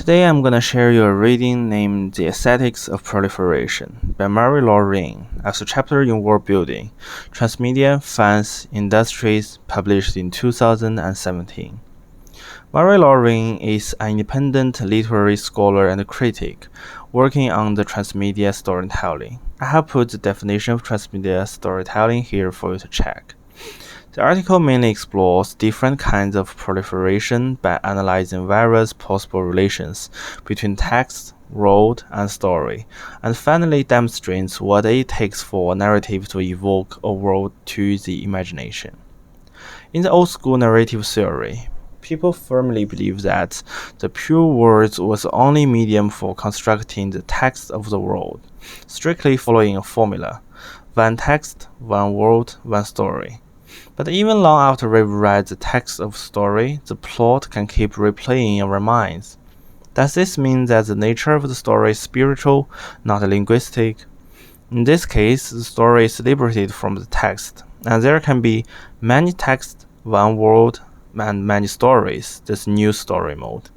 Today I'm gonna share you a reading named The Aesthetics of Proliferation by Writer1 as a chapter in World Building, Transmedia, Fans, Industries, published in 2017. Writer1 is an independent literary scholar and critic working on the transmedia storytelling. I have put the definition of transmedia storytelling here for you to check. The article mainly explores different kinds of proliferation by analyzing various possible relations between text, world, and story, and finally demonstrates what it takes for a narrative to evoke a world to the imagination. In the old school narrative theory, people firmly believed that the pure words was the only medium for constructing the text of the world, strictly following a formula: one text, one world, one story. But even long after we've read the text of the story, the plot can keep replaying in our minds. Does this mean that the nature of the story is spiritual, not linguistic? In this case, the story is liberated from the text, and there can be many texts, one world, and many stories, this new story mode.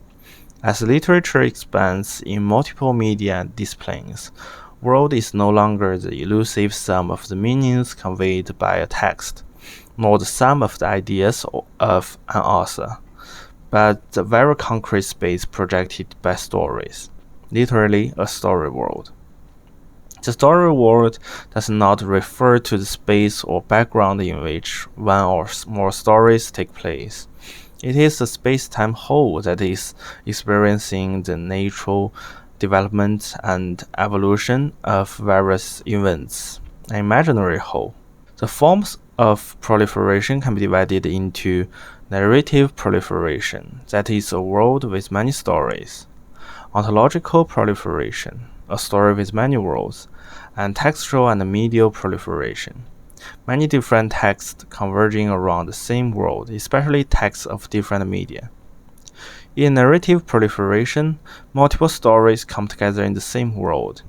As literature expands in multiple media disciplines, world is no longer the elusive sum of the meanings conveyed by a text, nor the sum of the ideas of an author, but the very concrete space projected by stories, literally a story world. The story world does not refer to the space or background in which one or more stories take place. It is the space-time whole that is experiencing the natural development and evolution of various events, an imaginary whole. The forms of proliferation can be divided into narrative proliferation, that is a world with many stories, ontological proliferation, a story with many worlds, and textual and medial proliferation, many different texts converging around the same world, especially texts of different media. In narrative proliferation, multiple stories come together in the same world.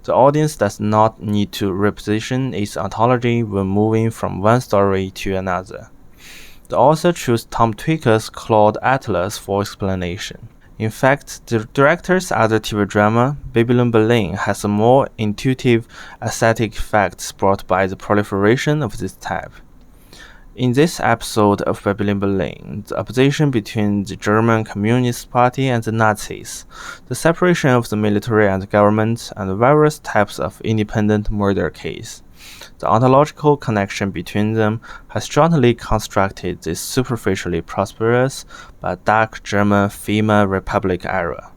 The audience does not need to reposition its ontology when moving from one story to another. The author chose Tom Tykwer's Cloud Atlas for explanation. In fact, the director's other TV drama, Babylon Berlin, has a more intuitive aesthetic effects brought by the proliferation of this type. In this episode of Babylon Berlin, the opposition between the German Communist Party and the Nazis, the separation of the military and government, and various types of independent murder case, the ontological connection between them has jointly constructed this superficially prosperous but dark German Weimar Republic era.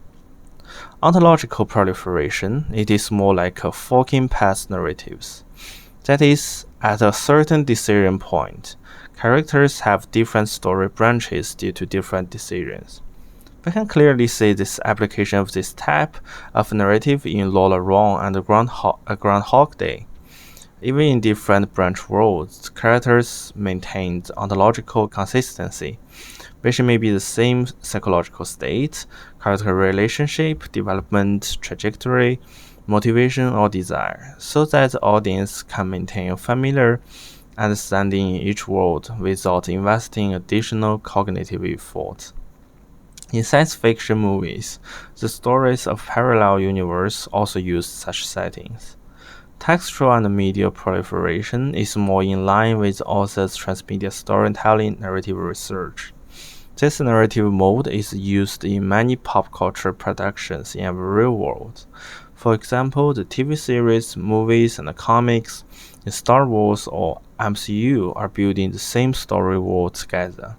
Ontological proliferation, it is more like a forking path narratives. That is, at a certain decision point, characters have different story branches due to different decisions. We can clearly see this application of this type of narrative in Lola Wrong and Groundhog Day. Even in different branch worlds, characters maintain ontological consistency, which may be the same psychological state, character relationship, development trajectory, motivation, or desire, so that the audience can maintain a familiar understanding in each world without investing additional cognitive effort. In science fiction movies, the stories of parallel universe also use such settings. Textual and media proliferation is more in line with the author's transmedia storytelling narrative research. This narrative mode is used in many pop culture productions in the real world. For example, the TV series, movies, and comics in Star Wars or MCU are building the same story world together.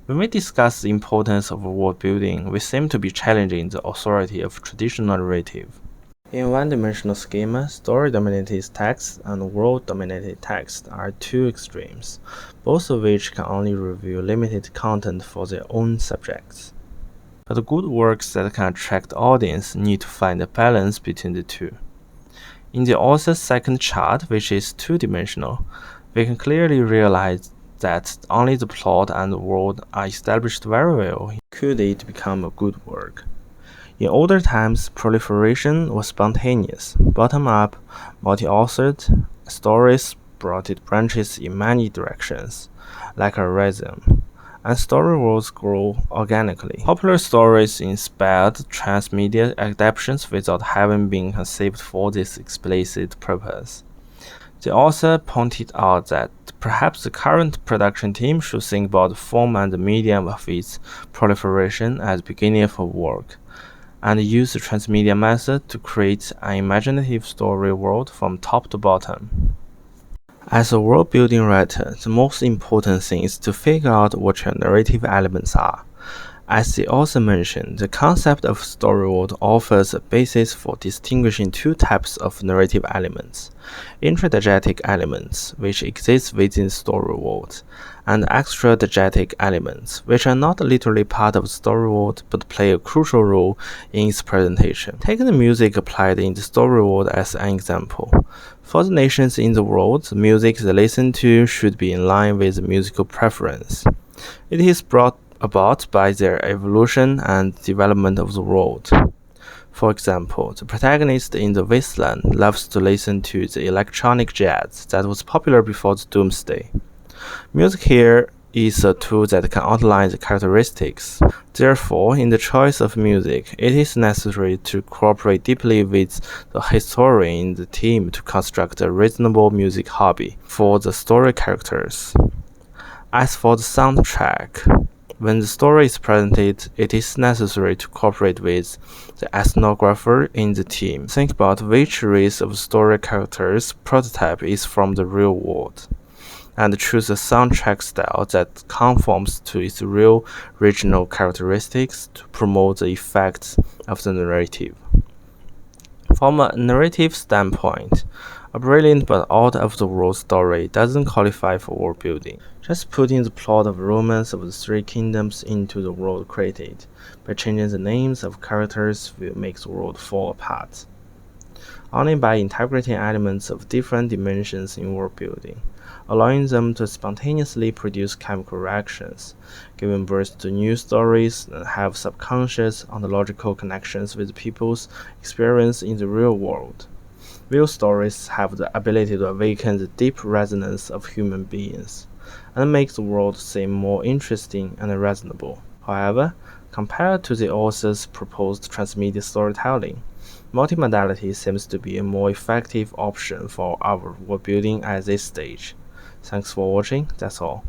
When we discuss the importance of world building, we seem to be challenging the authority of traditional narrative. In one-dimensional schema, story-dominated text and world-dominated text are two extremes, both of which can only reveal limited content for their own subjects. But good works that can attract the audience need to find a balance between the two. In the author's second chart, which is two-dimensional, we can clearly realize that only the plot and the world are established very well could it become a good work. In older times, proliferation was spontaneous, bottom-up, multi-authored stories brought branches in many directions, like a rhythm. and story worlds grow organically. Popular stories inspired transmedia adaptations without having been conceived for this explicit purpose. The author pointed out that perhaps the current production team should think about the form and the medium of its proliferation at the beginning of a work, and use the transmedia method to create an imaginative story world from top to bottom. As a world-building writer, the most important thing is to figure out what your narrative elements are. As the author mentioned, the concept of story world offers a basis for distinguishing two types of narrative elements: intradiegetic elements, which exist within the story world, and extradiegetic elements, which are not literally part of the story world but play a crucial role in its presentation. Take the music applied in the story world as an example. For the nations in the world, the music they listen to should be in line with the musical preference. It is brought about by their evolution and development of the world. For example, the protagonist in the Wasteland loves to listen to the electronic jazz that was popular before the Doomsday. Music here is a tool that can outline the characteristics. Therefore, in the choice of music, it is necessary to cooperate deeply with the historian in the team to construct a reasonable music hobby for the story characters. As for the soundtrack, when the story is presented, it is necessary to cooperate with the ethnographer in the team. Think about which race of story characters prototype is from the real world, and choose a soundtrack style that conforms to its real regional characteristics to promote the effects of the narrative. From a narrative standpoint, a brilliant but out-of-the-world story doesn't qualify for world building. Just putting the plot of Romance of the Three Kingdoms into the world created by changing the names of characters will make the world fall apart. Only by integrating elements of different dimensions in world building, allowing them to spontaneously produce chemical reactions, giving birth to new stories, and have subconscious ontological connections with people's experience in the real world. Real stories have the ability to awaken the deep resonance of human beings, and make the world seem more interesting and reasonable. However, compared to the author's proposed transmedia storytelling, multimodality seems to be a more effective option for our world building at this stage. Thanks for watching, that's all.